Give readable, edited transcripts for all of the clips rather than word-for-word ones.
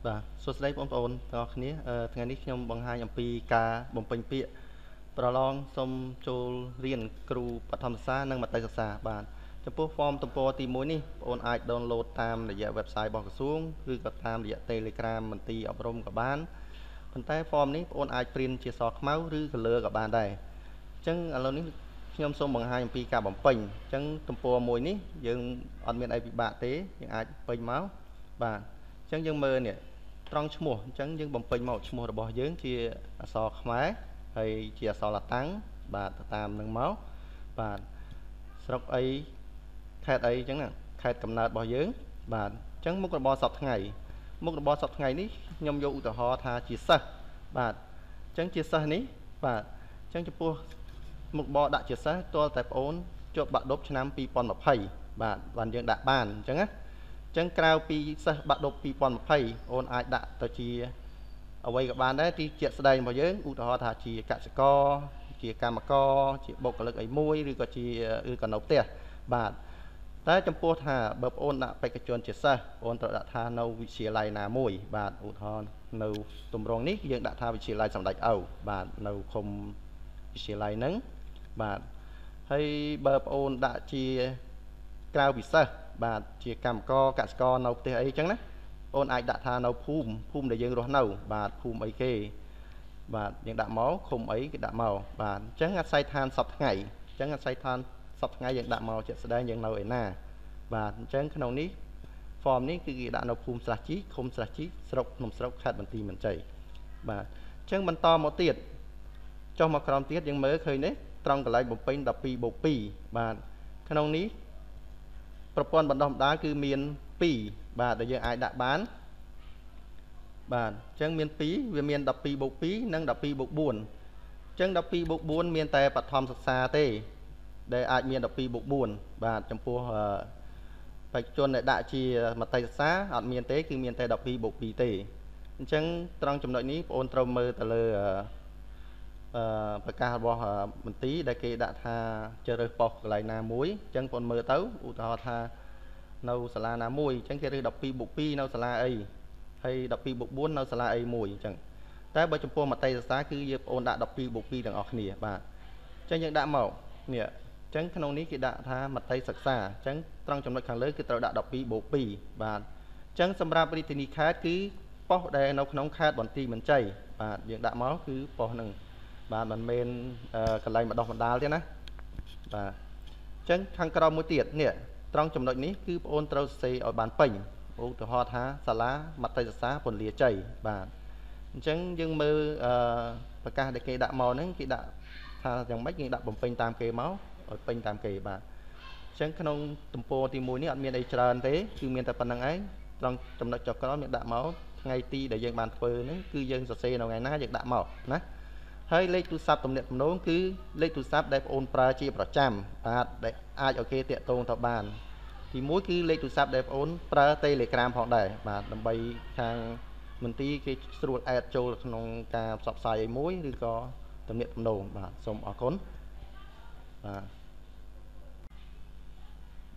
បាទសួស្តីបងប្អូនទាំងអស់គ្នាថ្ងៃនេះខ្ញុំបង្ហាញអំពីការបំពេញពាក្យប្រឡងសូមចូលរៀនគ្រូបឋមសិក្សានិងមត្តេយ្យសិក្សាបាទចំពោះ form ទំព័រទី1នេះបងប្អូនអាច download តាមរយៈ website របស់ក្រសួងឬក៏តាមរយៈ Telegram មន្ទីរអប់រំក៏បានប៉ុន្តែ form នេះបងប្អូនអាច print ជាសខ្មៅឬ color ក៏បានដែរអញ្ចឹងឥឡូវនេះខ្ញុំសូមបង្ហាញអំពីការបំពេញអញ្ចឹងទំព័រមួយនេះយើងអត់មានអីពិបាកទេយើងអាចពេញមកបាទអញ្ចឹងយើងមើលនេះត្រង់ឈ្មោះអញ្ចឹងយើងបំពេញមកឈ្មោះរបស់យើងជាអក្សរខ្មែរហើយជាអក្សរឡាតាំងបាទទៅតាមនឹងមកបាទស្រុកអីខេត្តអីអញ្ចឹងណាខេត្តកំណើតរបស់យើងបាទអញ្ចឹងមុខរបរសប្តាហ៍ថ្ងៃមុខរបរសប្តាហ៍ថ្ងៃនេះខ្ញុំយកឧទាហរណ៍ថាជាសិស្សបាទអញ្ចឹងជាសិស្សនេះបាទអញ្ចឹងចំពោះមុខរបរដាក់ជាសិស្សទាល់តែបងអូនជាប់បាក់ឌុបឆ្នាំ2020បាទបានយើងដាក់បានអញ្ចឹងណាអញ្ចឹងក្រៅពីសិស្សបាក់ឌុប2020អូនអាចដាក់ទៅជាអ្វីក៏បានដែរទីជាក់ស្ដែងរបស់យើងឧទាហរណ៍ថាជាកសិករជាកម្មករជាបុគ្គលិកអីមួយឬក៏ជាឬក៏នៅផ្ទះបាទតែចំពោះថាបើបងអូនដាក់បេក្ខជនជាសិស្សបងអូនត្រូវដាក់ថានៅវិទ្យាល័យណាមួយបាទឧទាហរណ៍នៅទម្រង់នេះយើងដាក់ថាវិទ្យាល័យសម្ដេចឪបាទនៅឃុំវិទ្យាល័យហ្នឹងបាទហើយបើបងអូនដាក់ជាក្រៅពិសេសបាទជាកម្មករកសិករនៅផ្ទះអីចឹងណាអូនអាចដាក់ថានៅភូមិដែលយើងរស់នៅបាទភូមិអីគេបាទយើងដាក់មកឃុំអីគេដាក់មកបាទអញ្ចឹងអាស្រ័យឋានសប្តាហ៍ថ្ងៃអញ្ចឹងអាស្រ័យឋានសប្តាហ៍ថ្ងៃយើងដាក់មកជាក់ស្ដែងយើងនៅឯណាបាទអញ្ចឹងក្នុងនេះ form នេះគឺគេដាក់នៅភូមិស្រះជីកឃុំស្រះជីកស្រុកភ្នំស្រុកខេត្តបន្ទាយមានជ័យបាទអញ្ចឹងបន្តមកទៀតចុះមកក្រោមទៀតយើងមើលឃើញនេះត្រង់កន្លែងបំពេញ12/2បាទក្នុងនេះប្រព័ន្ធបណ្ដុះបណ្ដាលគឺមាន2បាទដែលយើងអាចដាក់បានបាទអញ្ចឹងមាន2វាមាន12/2និង12/4អញ្ចឹង12/4មានតែបឋមសិក្សាទេដែលអាចមាន12/4បាទចំពោះបេក្ខជនដែលដាក់ជាមត្តេយ្យសិក្សាអត់មានទេគឺមានតែ12/2ទេអញ្ចឹងត្រង់ចំណុចនេះបងអូនត្រូវមើលទៅលើប្រកាសរបស់មន្ទីរដែលគេដាក់ថាជ្រើសរើសប៉ុស្តិ៍កន្លែងណាមួយអញ្ចឹងបងមើលទៅឧទាហរណ៍ថានៅសាលាណាមួយអញ្ចឹងគេរើស12/2នៅសាលាអីហើយ12/4នៅសាលាអីមួយអញ្ចឹងតែបើចំពោះមត្តេយ្យសិក្សាគឺយើងបងអូនដាក់12/2ទាំងអស់គ្នាបាទអញ្ចឹងយើងដាក់មកនេះអញ្ចឹងក្នុងនេះគេដាក់ថាមត្តេយ្យសិក្សាអញ្ចឹងត្រង់ចំណុចខាងលើគឺត្រូវដាក់12/2បាទអញ្ចឹងសម្រាប់រាជធានីខេត្តគឺប៉ុស្តិ៍ដែលនៅក្នុងខេត្តបន្ទាយមានជ័យបាទយើងដាក់មកគឺប៉ុស្តិ៍ហ្នឹងបាទមិនមែនកន្លែងបណ្ដុះបណ្ដាលទេណាបាទអញ្ចឹងខាងក្រោមមួយទៀតនេះត្រង់ចំណុចនេះគឺបងអូនត្រូវសរសេរឲ្យបានពេញឧទាហរណ៍ថាសាលាមត្តេយ្យសិក្សាពន្លាជ័យបាទអញ្ចឹងយើងមើលប្រកាសដែលគេដាក់មកហ្នឹងគេដាក់ថាយ៉ាងម៉េចគេដាក់បំពេញតាមគេមកឲ្យពេញតាមគេបាទអញ្ចឹងក្នុងទំព័រទី1នេះអត់មានអីច្រើនទេគឺមានតែប៉ុណ្្នឹងឯងត្រង់ចំណុចចុះក្រោមយើងដាក់មកថ្ងៃទីដែលយើងបានធ្វើហ្នឹងគឺយើងសរសេរនៅថ្ងៃណាយើងដាក់មកណាហើយលេខទូរស័ព្ទទំនាក់ទំនងគឺលេខទូរស័ព្ទដែលបងអូនប្រើជាប្រចាំបាទដែលអាចឲ្យគេតាក់ទងទៅបានទី1គឺលេខទូរស័ព្ទដែលបងអូនប្រើ Telegram ផងដែរបាទដើម្បីខាងមន្ទីរគេស្រួល add ចូលក្នុងការផ្សព្វផ្សាយអីមួយឬក៏ទំនាក់ទំនងបាទសូមអរគុណ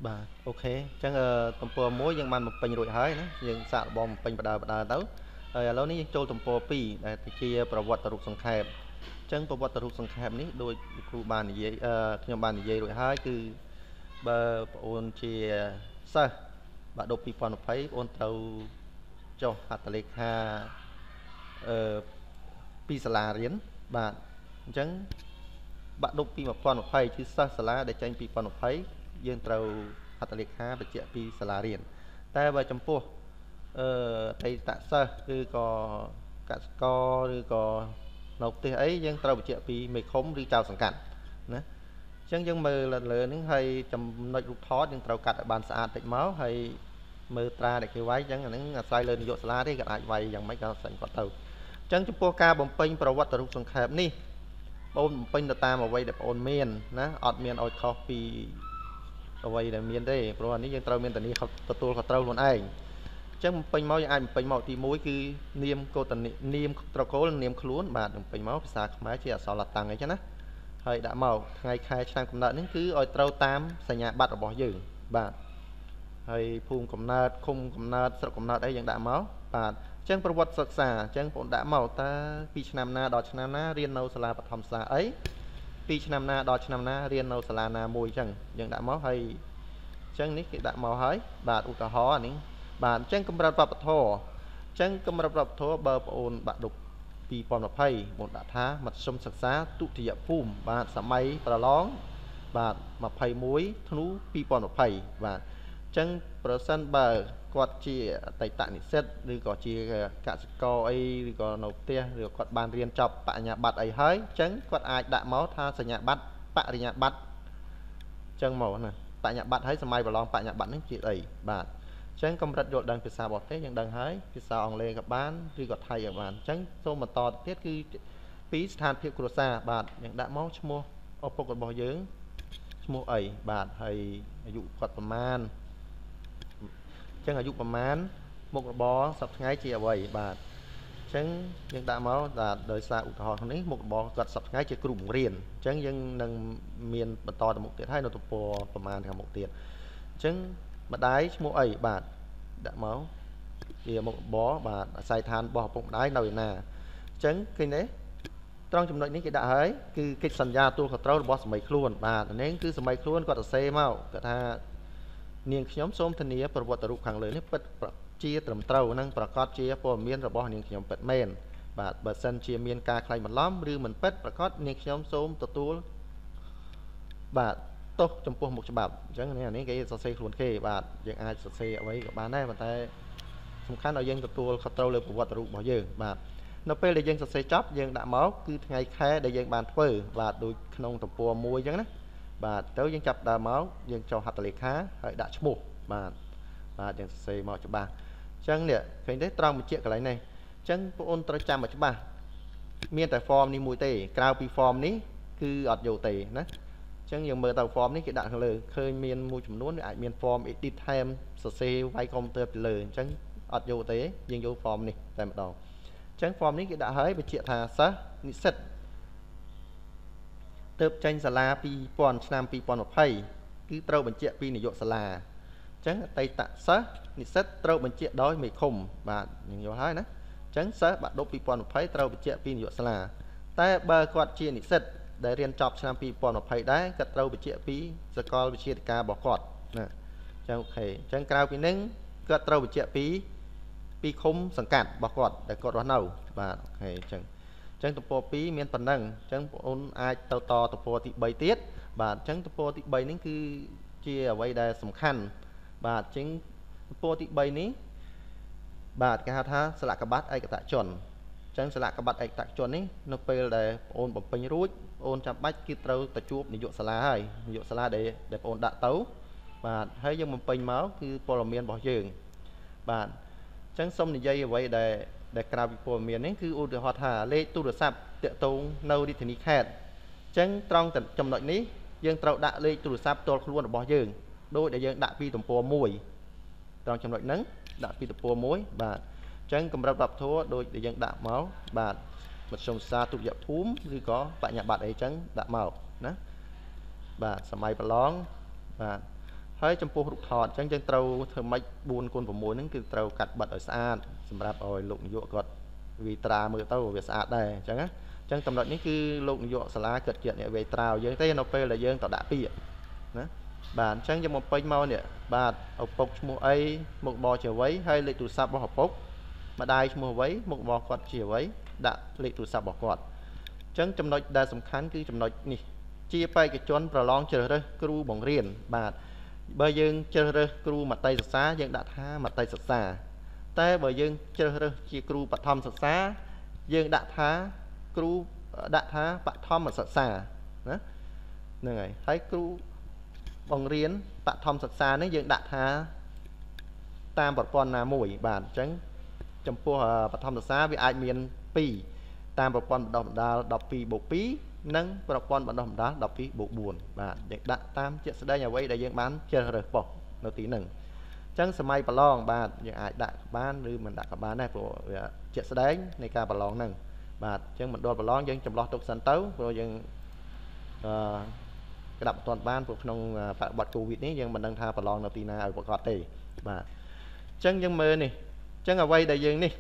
បាទអូខេអញ្ចឹងទំព័រ1យើងបានបំពេញរួចហើយណាយើងសាកល្បងបំពេញបដើទៅហើយឥឡូវនេះយើងចូលទំព័រ2ដែលជាប្រវត្តិរូបសង្ខេបអញ្ចឹងប្រវត្តិរូបសង្ខេបនេះដូចគ្រូបាននិយាយខ្ញុំបាននិយាយរួចហើយគឺបើបងអូនជាសិស្សបាក់ឌុប2020បងអូនត្រូវចុះហត្ថលេខាពីសាលារៀនបាទអញ្ចឹងបាក់ឌុបពី2020គឺសិស្សសាលាដែលចេញពី2020យើងត្រូវហត្ថលេខាបញ្ជាក់ពីសាលារៀនតែបើចំពោះអតីតសិស្សឬក៏កសិករឬក៏នៅផ្ទះអីយើងត្រូវបញ្ជាក់ពីមេឃុំឬចៅសង្កាត់ណាអញ្ចឹងយើងមើលលើហ្នឹងហើយចំណុចរូបថតយើងត្រូវកាត់ឲ្យបានស្អាតតិចមកហើយមើលត្រាដែលគេវាយអញ្ចឹងអាហ្នឹងអាស្រ័យលើនាយកសាលាទេគាត់អាចវាយយ៉ាងម៉េចក៏ស្អីគាត់ទៅអញ្ចឹងចំពោះការបំពេញប្រវត្តិរូបសង្ខេបនេះបងបំពេញទៅតាមអ្វីដែលបងមានណាអត់មានឲ្យខុសពីអ្វីដែលមានទេព្រោះអានេះយើងត្រូវមានតានីទទួលខុសត្រូវខ្លួនឯងអញ្ចឹងបំពេញមកយើងអាចបំពេញមកទី1គឺនាមកោតនីនាមត្រកូលនាមខ្លួនបាទបំពេញមកភាសាខ្មែរជាអក្សរឡាតាំងអីចឹងណាហើយដាក់មកថ្ងៃខែឆ្នាំកំណើតនេះគឺឲ្យត្រូវតាមសញ្ញាបត្ររបស់យើងបាទ hay phùm cầm nát khung cầm nát sọc cầm nát ấy dạng đã máu và chẳngประวัติศึกษาchẳng bọn đã máu ta pi năm na đo năm na riêng nâu sala bát thom sa ấy pi năm na đo năm na riêng nâu sala na mùi chẳng dạng đã máu hay chẳng ní cái đã máu hơi bà u cả hó ní bà chẳng cầm ra bát thô chẳng cầm ra bát thô bờ ôn bà đục pi pom lập hay một đã thá mặt sôngศึกษา tụ thị phùm bà sắm máy bà lóng bà mà phay muối thú pi pom lập hay và chẳngประสานบ่គាត់ជាអតីតនិស្សិតឬក៏ជាកសិករអីឬក៏នៅផ្ទះឬគាត់បានរៀនចប់បញ្ញាបត្រអីហើយអញ្ចឹងគាត់អាចដាក់មកថាសញ្ញាបត្របរិញ្ញាបត្រអញ្ចឹងមកណាបញ្ញាបត្រហើយសម័យប្រឡងបញ្ញាបត្រនេះជាអីបាទអញ្ចឹងកម្រិតយល់ដឹងភាសាបរទេសយើងដឹងហើយភាសាអង់គ្លេសក៏បានឬក៏ថៃក៏បានអញ្ចឹងសូមបន្តទៀតគឺពីស្ថានភាពគ្រួសារបាទយើងដាក់មកឈ្មោះឪពុករបស់យើងឈ្មោះអីបាទហើយអាយុគាត់ប្រមាណចឹងអាយុប្រមាណមុខរបរសប្តាហ៍ថ្ងៃជាអ្វីបាទចឹងយើងដាក់មកបាទដោយសារឧទាហរណ៍ខាងនេះមុខរបរគាត់សប្តាហ៍ថ្ងៃជាគ្រូបង្រៀនចឹងយើងនឹងមានបន្តទៅមុខទៀតហើយនៅទំព័រប្រមាណខាងមុខទៀតចឹងម្ដាយឈ្មោះអីបាទដាក់មកជាមុខរបរបាទអាស័យដ្ឋានរបស់ឪពុកម្ដាយនៅឯណាចឹងឃើញទេត្រង់ចំណុចនេះគេដាក់ហើយគឺកិច្ចសន្យាទួលខុសត្រូវរបស់សម័យខ្លួនបាទនេះគឺសម័យខ្លួនគាត់សរសេរមកគាត់ថានាងខ្ញុំសូមធានាប្រវត្តិរូបខាងលើនេះពិតជាត្រឹមត្រូវនិងប្រកាសជាព័ត៌មានរបស់នាងខ្ញុំពិតមែនបាទបើសិនជាមានការខ្លាញ់បន្លំឬមិនពិតប្រកាសនាងខ្ញុំសូមទទួលបាទទោសចំពោះមុខច្បាប់អញ្ចឹងនេះគេសរសេរខ្លួនគេបាទយើងអាចសរសេរអ្វីក៏បានដែរប៉ុន្តែសំខាន់ឲ្យយើងទទួលខុសត្រូវលើប្រវត្តិរូបរបស់យើងបាទនៅពេលដែលយើងសរសេរចប់យើងដាក់មកគឺថ្ងៃខែដែលយើងបានធ្វើបាទដូចក្នុងទំព័រមួយអញ្ចឹងណាបាទទៅយើងចាប់ដើមមកយើងចុះហត្ថលេខាហើយដាក់ឈ្មោះបាទយើងសរសេរមកច្បាស់អញ្ចឹងនេះឃើញទេត្រង់បញ្ជាក់កន្លែងនេះអញ្ចឹងបងអូនត្រូវចាំមកច្បាស់មានតែ form នេះមួយទេក្រៅពី form នេះគឺអត់យកទេណាអញ្ចឹងយើងមើលទៅ form នេះគេដាក់ខាងលើឃើញមានមួយចំនួនវាអាចមាន form edit ថែមសរសេរវាយកុំព្យូទ័រពីលើអញ្ចឹងអត់យកទេយើងយក form នេះតែម្ដងអញ្ចឹង form នេះគេដាក់ហើយបញ្ជាក់ថាសិស្សនិស្សិតទើបចេញសាលា2000ឆ្នាំ2020គឺត្រូវបញ្ជាក់ពីនាយកសាលាអញ្ចឹងអតីតសិស្សនិស្សិតត្រូវបញ្ជាក់ដោយមេឃុំបាទយើងយល់ហើយណាអញ្ចឹងសិស្សបាក់ឌុប2020ត្រូវបញ្ជាក់ពីនាយកសាលាតែបើគាត់ជានិស្សិតដែលរៀនចប់ឆ្នាំ2020ដែរគាត់ត្រូវបញ្ជាក់ពីសាកលវិទ្យាល័យរបស់គាត់ណាអញ្ចឹងអូខេអញ្ចឹងក្រៅពីនឹងគាត់ត្រូវបញ្ជាក់ពីឃុំសង្កាត់របស់គាត់ដែលគាត់រស់នៅបាទអូខេអញ្ចឹងទំព័រ2មានប៉ុណ្ណឹងអញ្ចឹងបងអូនអាចទៅតទំព័រទី3ទៀតបាទអញ្ចឹងទំព័រទី3នេះគឺជាអ្វីដែលសំខាន់បាទអញ្ចឹងទំព័រទី3នេះបាទគេហៅថាស្លាកក្បាត់ឯកតជនអញ្ចឹងស្លាកក្បាត់ឯកតជននេះនៅពេលដែលបងអូនបំពេញរួចបងអូនចាំបាច់គឺត្រូវទៅជួបនាយកសាលាហើយនាយកសាលាដែលបងអូនដាក់ទៅបាទហើយយើងបំពេញមកគឺព័ត៌មានរបស់យើងបាទអញ្ចឹងសូមនិយាយអ្វីដែលក្រៅពីព័ត៌មាននេះគឺឧទាហរណ៍ថាលេខទូរស័ព្ទតាក់ទងនៅរាជធានីខេត្តអញ្ចឹងត្រង់ចំណុចនេះយើងត្រូវដាក់លេខទូរស័ព្ទផ្ទាល់ខ្លួនរបស់យើងដោយដែលយើងដាក់ពីទំព័រ1ត្រង់ចំណុចហ្នឹងដាក់ពីទំព័រ1បាទអញ្ចឹងកម្រិតវប្បធម៌ដោយដែលយើងដាក់មកបាទមធ្យមសាទុតិយភូមិឬក៏បញ្ញាបត្រអីចឹងដាក់មកណាបាទសម័យប្រឡងបាទហើយចំពោះរូបថតអញ្ចឹងយើងត្រូវធ្វើម៉េច4x6ហ្នឹងគឺត្រូវកាត់បិទឲ្យស្អាតសម្រាប់ឲ្យលោកនាយកគាត់វិត្រាមើលទៅវាស្អាតដែរអញ្ចឹងណាអញ្ចឹងចំណុចនេះគឺលោកនាយកសាលាគាត់ជាអ្នកវិត្រាយើងទេនៅពេលដែលយើងទៅដាក់ពាក្យណាបាទអញ្ចឹងយើងមកពេញមកនេះបាទឪពុកឈ្មោះអីមុខរបរជាអ្វីហើយលេខទូរស័ព្ទរបស់ឪពុកម្ដាយឈ្មោះអ្វីមុខរបរគាត់ជាអ្វីដាក់លេខទូរស័ព្ទរបស់គាត់អញ្ចឹងចំណុចដែលសំខាន់គឺចំណុចនេះជាបេក្ខជនប្រឡងជ្រើសរើសគ្រូបង្រៀនបាទបើយើងជ្រើសរើសគ្រូមត្តេយ្យសិក្សាយើងដាក់ថាមត្តេយ្យសិក្សាតែបើយើងជ្រើសរើសជាគ្រូបឋមសិក្សាយើងដាក់ថាគ្រូដាក់ថាបឋមសិក្សាណាហ្នឹងហើយគ្រូបង្រៀនបឋមសិក្សានេះយើងដាក់ថាតាមប្រព័ន្ធណាមួយបាទអញ្ចឹងចំពោះបឋមសិក្សាវាអាចមាន2តាមប្រព័ន្ធបណ្ដុះបណ្ដាល12+2និងប្រព័ន្ធបណ្ដុះបណ្ដាល12+4បាទយើងដាក់តាមជាក់ស្ដែងអ្វីដែលយើងបានជ្រើសរើសបោះនៅទីហ្នឹងអញ្ចឹងសម័យប្រឡងបាទយើងអាចដាក់បានឬមិនដាក់ក៏បានដែរព្រោះវាជាក់ស្ដែងនៃការប្រឡងហ្នឹងបាទអញ្ចឹងមណ្ឌលប្រឡងយើងចម្លោះទុកសិនទៅព្រោះយើង cái đập toàn ban của trong bật covid này nhưng mình đang tha phần lon đầu tiên ở bậc gọt thì mà chân nhưng mơ này chân ở quay đại dương này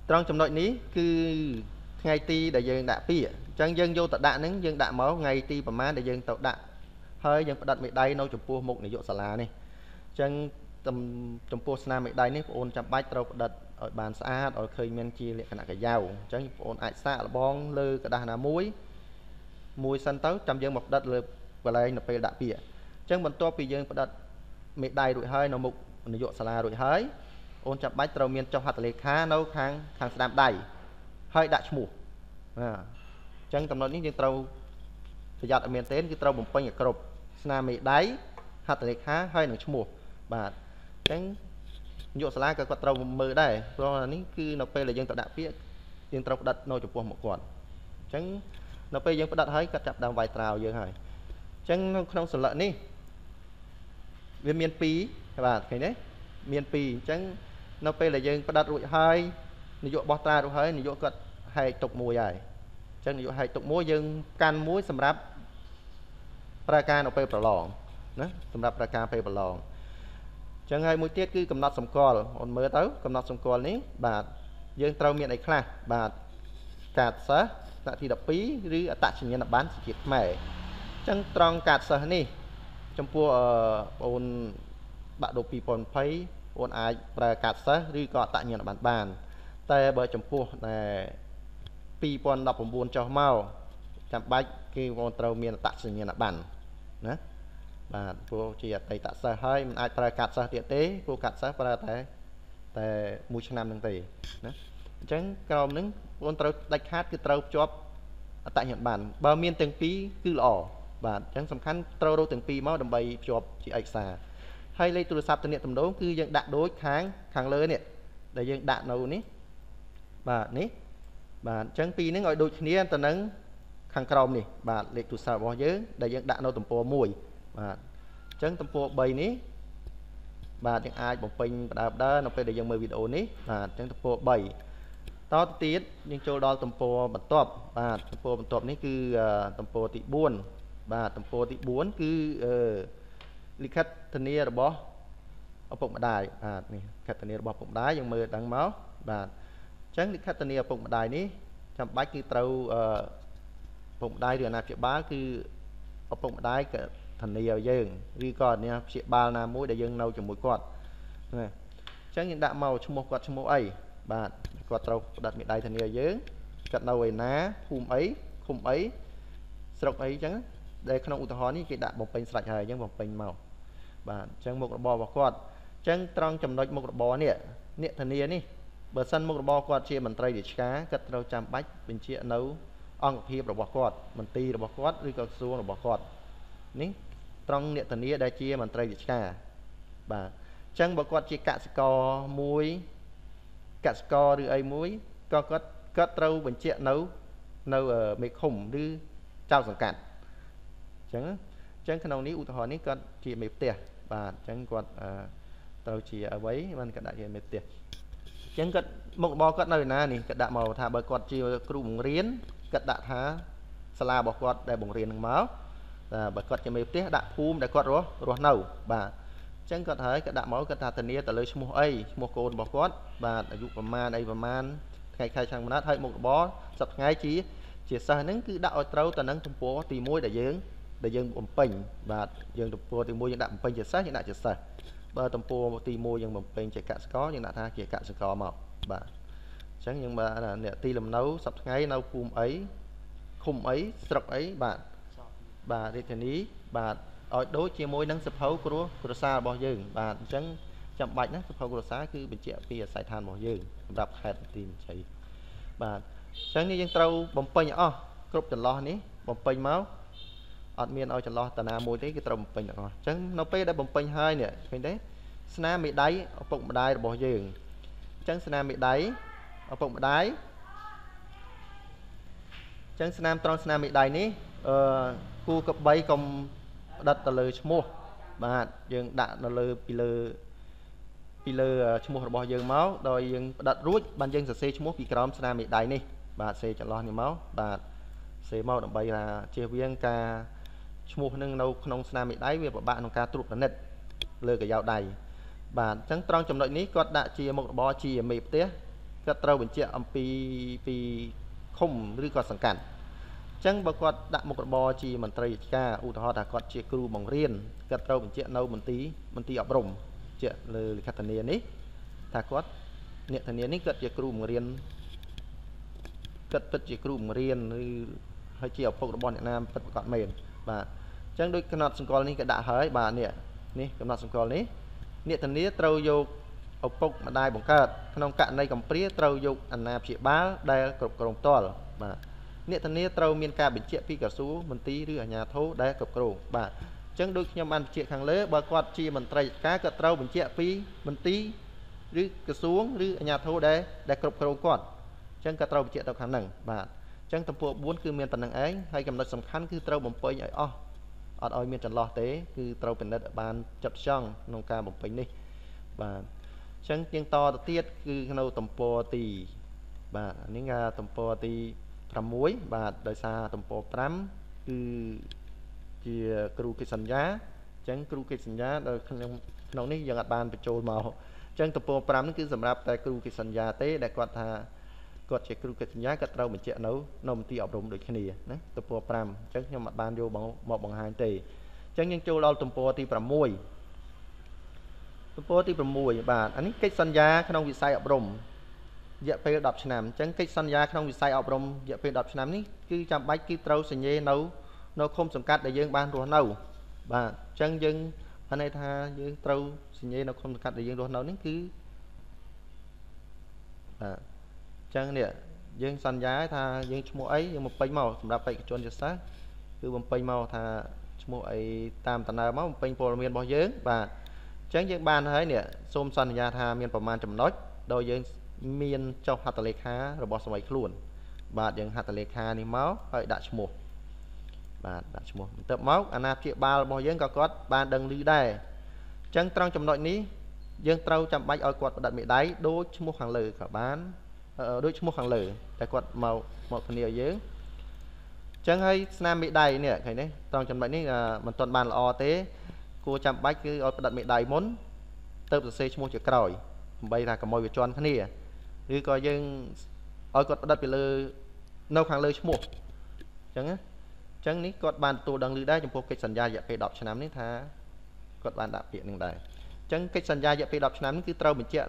trong nội ní cứ ngày ti đại dương đã pi chân dân vô tận đạn nứng dân đạn máu ngày tiประมาณđại dương tàu đạn hơi dân đặt mệt đây nấu chụp pua một này dụ xà lá này chân tầm pua sna mệt đây này ôn chạm bách tàu đặt ở bàn xa ở khơi men chi lệ cả cái dao chân ôn ai xa là bong lơ cả đàn là muối săn tấu trăm dân một đất lơ và lại nó phải đạn pi chân mình to pi dân đặt mệt đây rồi hơi nó một này dụ xà lá rồi hơi ôn chạm bách tàu miền trong hạt lệ khá nấu khang khang đam đầy hơi đã mù chân tầm nói những dân tàu thì giặt ở miền tây cái tàu bùng panh ở cột sna mì đáy hạt lệ khá hơi nửa mùa và tránh nhựa sla cái tàu mờ đây rồi ní cứ nó pe là dân tàu đạp phía dân tàu đặt nôi chụp một quần tránh nó pe dân đặt thấy các chập đào vài trào giờ hỏi tránh không sờ lợn đi viên miền pí và cái đấy miền pí tránh nó pe là dân đặt rụi hơi nhựa bó tra rụi hơi nhựa cật hay tục mùa dài chân ví dụ hay tục muối dân can muối sầm ráp ra ca nó pe bờ lòn đó sầm ráp ra ca pe bờ lòn chân hay muối tiết cứ cầm nát sầm cò ôn mơ tới cầm nát sầm cò ní bà dân trâu miệng này khla bà cạt sớ tại thì đập pí rứ tại chỉ nhận bán chỉ mẻ chân tròn cạt sớ ní trong pua ôn bạn đồ pi pon pay ôn ai ra cạt sớ rứ có tại nhận bán bàn tay bờ trong pua này pi pon đập buồn cho mau chạm bách khi con trâu miền tạ sinh như là bản nữa và cô chỉ tay tạ sa hơi ai para cắt sa tiện tế cô cắt sa para tại mùi năm đằng tì nữa chẳng còn những con trâu đánh hát cái trâu chóp tại Nhật Bản bao miền từng pi cứ lỏ và chẳng sầm khăn trâu đâu từng pi máu đầm bay chóp chỉ ạch xà hay lấy tôi sắp tên niệm tầm đố cứ dân đạn đối kháng lớn nè để dân đạn nào ní và ní bà chẳng pi nó gọi đôi khi ta nắng khang crom này bà lệ tụ sao bao nhiêu đại diện đạn đâu tầm po mùi bà chẳng tầm po bay ní bà chẳng ai bồng pin đạp đó nó phải đại diện mời video ní bà chẳng tầm po bay to tiết nhưng cho đó tầm po bật top bà tầm po bật top ní cứ tầm po tị buôn bà tầm po tị buôn cứ lịch khách thân nia rồi bó ở bụng đài này khách thân nia bó bụng đá nhưng mưa đắng máu bà chẳng lịch khách thân nia bụng đài ní chăm bách cứ trâu bụng đai rồi nạp chuyện bá cứ ở bụng đai cái thành nhiều dương vì còn nha chuyện ba là mũi để dương nâu cho mũi quạt này chẳng những đạm màu trong một quạt trong mỗi ấy bạn quạt trâu đặt miệng đai thành nhiều dương cận đầu ấy ná khum ấy sọc ấy chẳng đây không ưu hóa ní cái đạm bông pin sạch hài nhưng bông pin màu bạn chẳng một bò vào quạt chẳng trong chầm nói một bò nè thành nhiều ní bờ sân một bò quạt chia mình tray để cá cất trâu chăm bách bên chia nấu ông hiệp rồi bỏ quạt mình ti rồi bỏ quạt đi cao su rồi bỏ quạt ní trong niệm thần đại chia mình trai cả bà chân bỏ quạt chia cả sco muối cả sco đưa ấy muối có cất trâu mình chia nấu ở mấy khủng đi trao sản cạn chẳng cái nào ní ưu thọ ní con chỉ mấy tiền bà chẳng quạt tàu chỉ ở ấy mình cả đại diện mấy tiền chẳng cất một bò cất nơi na nè cất đạm màu thả bờ quạt chia cụm riến cất đạn há sala bỏ quạt để bồng riêng máu và bật quạt cho mấy tiếc đạn phum để quạt rồi nâu bà chẳng có thấy cái đạn máu cái ta tình yêu từ lời mua ấy mua cồn bỏ quạt và dụ phẩm man đây phẩm man khai khai sang nát hơi một bó sập ngay chỉ sao nắng cứ đạo trâu ta nắng trong phố tìm môi để dân bầm pin và dân trong phố tìm môi những đạn pin chỉ sát những đạn chỉ sát bờ trong phố tìm môi dân bầm pin chỉ cạn có những đạn tha chỉ cạn sẽ có màu bà chẳng nhưng mà là nè ti làm nấu sập ngay nấu phum ấy khung ấy sọc ấy bà đi thuyền ý bà ở đối chia môi nắng sập hấu của xa bao giờ bà chẳng chậm bạch nè sập hấu của xa cứ bình chẹo pia xài than bao giờ đập hạt tìm chạy bà chẳng như dân trâu bầm pin nhỏ cướp chân lo ní bầm pin máu ở miền ở chân lo tà na môi đấy cái trâu bầm pin nhỏ chẳng nó pe đã bầm pin hai nè cái đấy sna bị đáy ở bụng đáy bao giờ chẳng sna bị đáy ở bụng đáy chẳng Nam trong Nam bị đầy ní khu cấp bay công đặt tờ lời mua mà dừng đạn tờ lời pillar mua bao giờ máu rồi dừng đặt rút ban dân sẽ mua bị crom Nam bị đầy ní bà xe cho lo nhiều máu bà សេមកដើម្បីថាជៀសវាងការឈ្មោះនឹងនៅក្នុងស្នាមមេដៃវាពិបាកក្នុងការត្រួតពិនិត្យលើកាយ៉ៅដៃបាទអញ្ចឹងត្រង់ចំណុចនេះគាត់ដាក់ជាមុខរបរជាមេផ្ទះគាត់ត្រូវបញ្ជាក់អំពីឃុំឬក៏សង្កាត់អញ្ចឹងបើគាត់ដាក់មុខរបរជាមន្ត្រីរាជការឧទាហរណ៍ថាគាត់ជាគ្រូបង្រៀនគាត់ត្រូវបញ្ជាក់នៅមន្ទីរអប់រំជាលើលិខិតធានានេះថាគាត់អ្នកធានានេះគាត់ជាគ្រូបង្រៀនគាត់ពិតជាគ្រូបង្រៀនឬហើយជាឪពុករបស់អ្នកណាពិតប្រាកដមែនបាទអញ្ចឹងដូចកំណត់សម្គាល់នេះក៏ដាក់ហើយបាទនេះកំណត់សម្គាល់នេះអ្នកធានាត្រូវយកឪពុកម្ដាយបង្កើតក្នុងករណីកំព្រាត្រូវយកអាណាព្យាបាលដែលគ្រប់គ្រងផ្ទាល់បាទអ្នកធានាត្រូវមានការបញ្ជាក់ពីក្រសួងមន្ទីរឬអាជ្ញាធរដែលគ្រប់គ្រងបាទអញ្ចឹងដូចខ្ញុំបានបញ្ជាក់ខាងលើបើគាត់ជាមន្ត្រីរាជការគាត់ត្រូវបញ្ជាក់ពីមន្ទីរឬក្រសួងឬអាជ្ញាធរដែលគ្រប់គ្រងគាត់អញ្ចឹងគាត់ត្រូវបញ្ជាក់ទៅខាងហ្នឹងបាទអញ្ចឹងទំព័រ4គឺមានប៉ុណ្្នឹងឯងហើយចំណុចសំខាន់គឺត្រូវបំពេញឲ្យអស់អត់ឲ្យមានចន្លោះទេគឺត្រូវពិនិត្យឲ្យបានចិត្តចង់ក្នុងការបំពេញនេះបាទអញ្ចឹងជាងតទៅទៀតគឺនៅទំព័រទីបាទនេះគឺទំព័រទី6បាទដោយសារទំព័រ5គឺជាគ្រូកិច្ចសន្យាអញ្ចឹងគ្រូកិច្ចសន្យាដល់ក្នុងនេះយើងអត់បានបញ្ចូលមកអញ្ចឹងទំព័រ5នេះគឺសម្រាប់តែគ្រូកិច្ចសន្យាទេដែលគាត់ថាគាត់ជាគ្រូកិច្ចសន្យាគាត់ត្រូវបញ្ជាក់នៅមន្ទីរអប់រំដូចគ្នាណាទំព័រ5អញ្ចឹងខ្ញុំអត់បានយកមកបង្ហាញទេអញ្ចឹងយើងចូលដល់ទំព័រទី6ទំព័រទី6បាទអានេះកិច្ចសន្យាក្នុងវិស័យអប់រំរយៈពេល10ឆ្នាំអញ្ចឹងកិច្ចសន្យាក្នុងវិស័យអប់រំរយៈពេល10ឆ្នាំនេះគឺចាំបាច់គឺត្រូវសញ្ញេនៅឃុំសង្កាត់ដែលយើងបានរស់នៅបាទអញ្ចឹងយើងបានន័យថាយើងត្រូវសញ្ញេនៅឃុំសង្កាត់ដែលយើងរស់នៅនេះគឺបាទអញ្ចឹងនេះយើងសន្យាថាយើងឈ្មោះអីយើងបំពេញមកសម្រាប់បេក្ខជនជាសិស្សគឺបំពេញមកថាឈ្មោះអីតាមដំណើរមកបំពេញព័ត៌មានរបស់យើងបាទអញ្ចឹងយើងបានហើយនេះសូមសន្យាថាមានប្រមាណចំណុចដោយយើងមានចុះហត្ថលេខារបស់ស្វ័យខ្លួនបាទយើងហត្ថលេខានេះមកហើយដាក់ឈ្មោះបាទដាក់ឈ្មោះបន្ទាប់មកអាណាព្យាបាលរបស់យើងក៏គាត់បានដឹងឮដែរអញ្ចឹងត្រង់ចំណុចនេះយើងត្រូវចាំបាច់ឲ្យគាត់ផ្តិតមេដៃដូចឈ្មោះខាងលើក៏បានដូចឈ្មោះខាងលើតែគាត់មកធានាឲ្យយើងអញ្ចឹងហើយស្នាមមេដៃនេះឃើញទេត្រង់ចំណុចនេះមិនទាន់បានល្អទេគួរចាំបាច់គឺឲ្យផ្តិតមេដៃមុនទៅសរសេរឈ្មោះជាក្រោយដើម្បីថាកុំឲ្យវាជាន់គ្នាឬក៏យើងឲ្យគាត់ផ្តិតពីលើនៅខាងលើឈ្មោះអញ្ចឹងណាអញ្ចឹងនេះគាត់បានទទួលដឹងឮដែរចំពោះកិច្ចសន្យារយៈពេល10ឆ្នាំនេះថាគាត់បានដាក់ពាក្យនឹងដែរអញ្ចឹងកិច្ចសន្យារយៈពេល10ឆ្នាំនេះគឺត្រូវបញ្ជាក់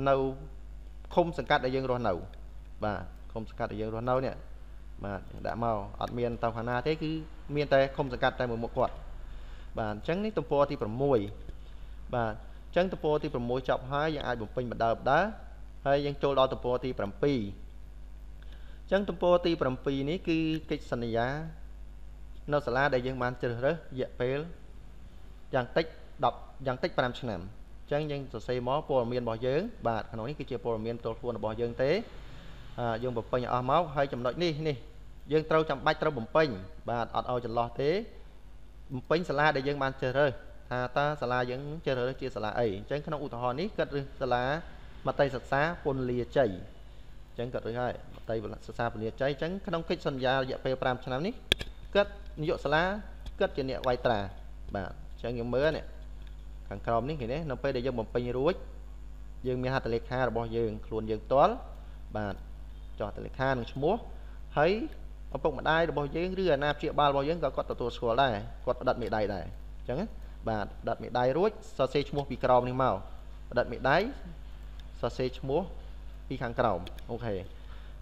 នៅឃុំសង្កាត់ដែលយើងរស់នៅបាទឃុំសង្កាត់ដែលយើងរស់នៅនេះបាទដាក់មកអត់មានទៅខាងណាទេគឺមានតែឃុំសង្កាត់តែមួយមុខគាត់បាទអញ្ចឹងនេះទំព័រទី6បាទអញ្ចឹងទំព័រទី6ចប់ហើយយើងអាចបំពេញបណ្ដើហើយយើងចូលដល់ទំព័រទី7អញ្ចឹងទំព័រទី7នេះគឺកិច្ចសន្យានៅសាលាដែលយើងបានជ្រើសរើសរយៈពេលយ៉ាងតិច5ឆ្នាំអញ្ចឹងយើងសរសេរមកព័ត៌មានរបស់យើងបាទក្នុងនេះគឺជាព័ត៌មានផ្ទាល់ខ្លួនរបស់យើងទេយើងបំពេញអស់មកហើយចំណុចនេះយើងត្រូវចាំបាច់ត្រូវបំពេញបាទអត់ឲ្យចន្លោះទេបំពេញសាលាដែលយើងបានជ្រើសរើសថាតើសាលាយើងជ្រើសរើសជាសាលាអីអញ្ចឹងក្នុងឧទាហរណ៍នេះគាត់រើសសាលាមត្តេយសិក្សាពន្លាជ័យអញ្ចឹងគាត់រើសហើយមត្តេយសិក្សាពន្លាជ័យអញ្ចឹងក្នុងកិច្ចសន្យារយៈពេល5ឆ្នាំនេះគាត់នាយកសាលាគាត់ជាអ្នកវាយត្រាបាទអញ្ចឹងយើងមើលនេះខាងក្រោមនេះឃើញទេនៅពេលដែលយើងបំពេញរួចយើងមានហត្ថលេខារបស់យើងខ្លួនយើងផ្ទាល់បាទចុះហត្ថលេខានឹងឈ្មោះហើយឪពុកម្ដាយរបស់យើងឬអាណាព្យាបាលរបស់យើងក៏គាត់ទទួលស្គាល់ដែរគាត់ផ្តិតមេដៃដែរអញ្ចឹងបាទផ្តិតមេដៃរួចសរសេរឈ្មោះពីក្រោមនេះមកផ្តិតមេដៃសរសេរឈ្មោះពីខាងក្រោមអូខេ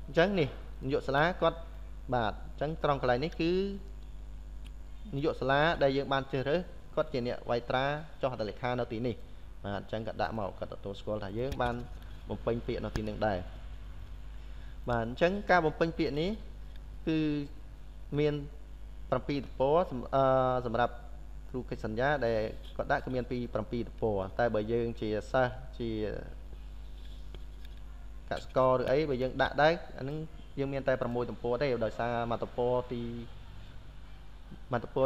អញ្ចឹងនេះនាយកសាលាគាត់បាទអញ្ចឹងត្រង់កន្លែងនេះគឺនាយកសាលាដែលយើងបានជ្រើសរើសគាត់ជាអ្នកវាយត្រាចុះហត្ថលេខានៅទីនេះបាទអញ្ចឹងក៏ដាក់មកគាត់ទទួលស្គាល់ថាយើងបានបំពេញពាក្យនៅទីនេះដែរបាទអញ្ចឹងការបំពេញពាក្យនេះគឺមាន7ទំព័រសម្រាប់គ្រូកិច្ចសន្យាដែលគាត់ដាក់គឺមានពី7ទំព័រតែបើយើងជាសិស្សជាកសិករឬអីបើយើងដាក់ដែរអានឹងយើងមានតែ6ទំព័រទេដោយសារមួយទំព័រ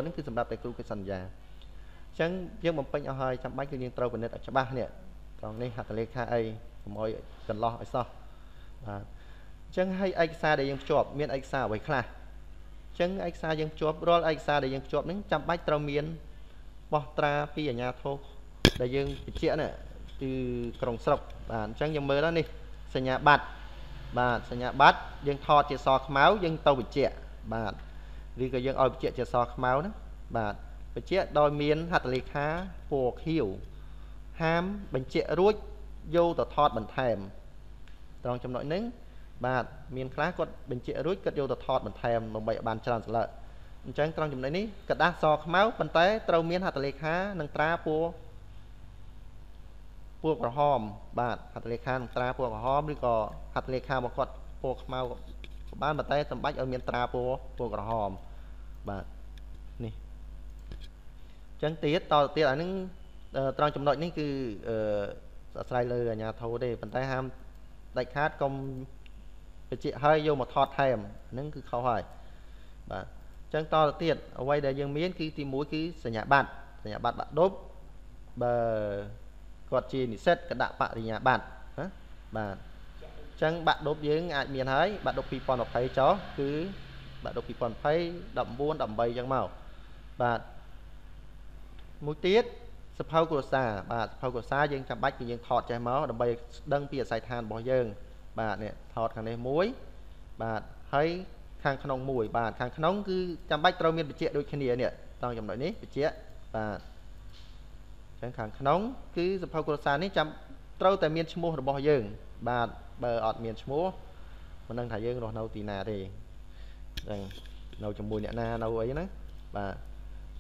នេះគឺសម្រាប់តែគ្រូកិច្ចសន្យាអញ្ចឹងយើងបំពេញអស់ហើយចាំបាច់គឺយើងត្រូវពិនិត្យឲ្យច្បាស់នេះត្រង់នេះហត្ថលេខាអីកុំឲ្យចន្លោះឲ្យសោះបាទអញ្ចឹងឲ្យឯកសារដែលយើងភ្ជាប់មានឯកសារអ្វីខ្លះ chân ai xa dân chụp rồi ai xa để dân chụp những chăm bách trâu miên bỏ tra pi ở nhà thô để dân chuyện này từ cổng sọc bạn chân dân mới đó đi xây nhà bát bạn xây nhà bát dân thọ chỉ sò máu dân tàu bị trẻ bạn vì cái dân oi bị trẻ chỉ sò máu đó bạn bị trẻ đôi miên hạt lì khá buộc hiểu ham bệnh trẻ ruột vô tờ thọt bệnh thèm trong trong nội nứng bạn miền khác có bệnh trẻ ruột cất vô tờ thọt bệnh thèm đồng bậy bàn tràn lợi chẳng trong trong này ní cất đá sò máu bên té trâu miên hạt lì khá nâng tra po พวกกระหอมบาดหัตถเลขาตราพวกกระหอมหรือก็หัตถเลขาบางคนพวกเมาบ้านบัดเต้สมบัติเอาเมียนตราพวกกระหอมบาดนี่จังตีต่อตีอันนึงตอนจำนวนนี่คือสไลเลอร์nhà thầu đâyบัดเต้ห้ามได้คาดกลมไปเจี๊ยให้โยมมาทอดแทมนั่นคือเขาให้บาดจังต่อตีเอาไว้ได้ยังเมียนคือตีมุ้ยคือสัญญาบัตรบัตรดบเบอร์กดจีนิเซตกระดาษปะริญญาบัตรบัตรจังบัตรดบยังอาจมีให้บัตรดบปีปอนดอกไผ่จ้อคือบัตรดบปีปอนไผ่ดำบ้วนดำใบจังเมาบัตรมุ้ยตีสภาวะกุศลบัตรสภาวะกุศลยังจำบัตรยังถอดใจเมาดำใบดังเปียใส่ทานบ่อยังบัตรเนี่ยถอดข้างในมุ้ยบัตรให้ข้างขนมมุ้ยบัตรข้างขนมคือจำบัตรเราเมียนไปเจี๊ยโดยขี้เหนียเนี่ยต้องจำหน่อยนี้ไปเจี๊ยบัตรขังขนมคือสภาพกุศลนี้จำเต้าแต่เมียนชมูระบอยยังบาดเบอร์อดเมียนชมูมันนั่งถ่ายยังรอเนาตีนาดีดังเราจมูกเนี่ยนาเราไอ้นะบาด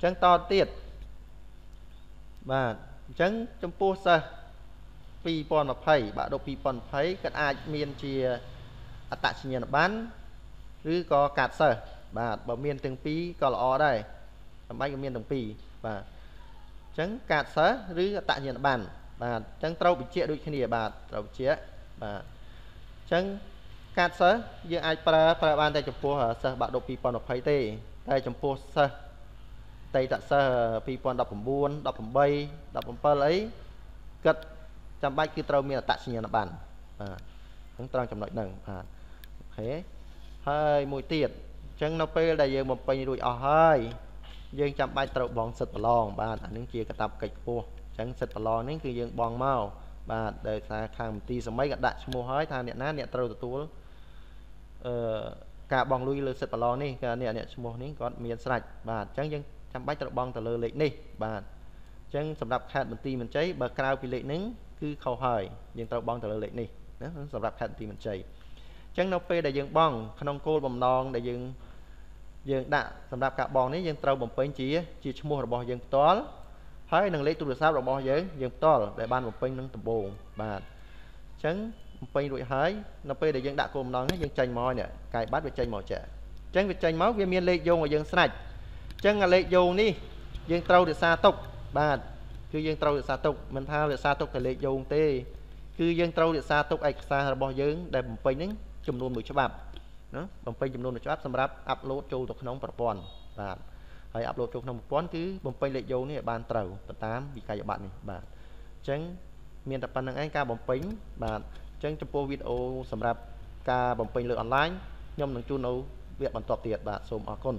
จังต่อเตียดบาดจังจำปูซะปีปอนมาไผ่บาดดปีปอนไผ่ก็อาจเมียนเชียอัตชิญญาบันหรือก็กัดซะบาดบ่เมียนถึงปีก็ละอได้ทำไมก็เมียนถึงปีบาดจังกาดเสหรือตะเนียนบันบาดจังเต้าบิเจด้วยขี้เหนียบาดเต้าบิเจบาดจังกาดเสยังไอปลาบานได้จมพัวเสบาดดปีปอนดอกไผ่เต้ได้จมพัวเสไตตัดเสปีปอนดอกผมบ้วนดอกผมใบดอกผมเปล่าเกิดจำใบคือเต้ามีตะเนียนบันทั้งตรังจำหน่อยหนึ่งโอเคให้มวยเตียดจังนเปได้ยังมันไปดูอ๋อให้ยังจำใบตรบองสิทธิ์ปลองบาดอันนี้เกี่ยวกับตับกิจปูจังสิทธิ์ปลองนี่คือยังบองเมาบาดเดินทางข้ามตีสมัยกับดัชโมห้อยทางเนี่ยนั้นเนี่ยตรตัวกาบองลุยเลยสิทธิ์ปลองนี่กาเนี่ยชโมนี้ก็มีสลัดบาดจังยังจำใบตรบองตะเลยเล็กนี่บาดจังสำหรับขาดมันตีมันใจเบอร์กราวปีเล็กนึงคือเขาหอยยังตรบองตะเลยเล็กนี่นะสำหรับขาดตีมันใจจังนเปได้ยังบ้องขนมโกลบอมนองได้ยังด่าสำหรับกับบองนี้ยังเต้าบ่มเป็นจีชมัวระบยังต้อให้หนังเล็กตัวสาวระบยังต้อแต่บ้านบ่มเป็นนั่งตะโบงบาดฉันบ่มเป็นรวยหายนเปได้ยังด่าโกมน้องให้ยังใจมอเนี่ยกายบัดไปใจมอเจ๋จังไปใจม้าเวียนเมียนเล็กโยงยังสนัดจังเล็กโยงนี่ยังเต้าเดือดซาตกบาดคือยังเต้าเดือดซาตกมันท่าเดือดซาตกแต่เล็กโยงเต้คือยังเต้าเดือดซาตกไอ้ซาระบยังได้บ่มเป็นนั่งจำนวนมือฉบับบางปีจำนวนนะครับสำหรับอัพโหลดโจตัวขนมประปอนบาทให้อัพโหลดโจขนมประปอนคือบางปีเล็กโยนี่บานเต่าตามวิกายบัตรนี่บาทจังเมียนแต่ปันนังไอ้การบางปีบาทจังจะโปรวิดีโอสำหรับการบางปีเลือกออนไลน์ย่อมหนังจูนเอาเวียบบรรทบเตียดบาทสมออกคน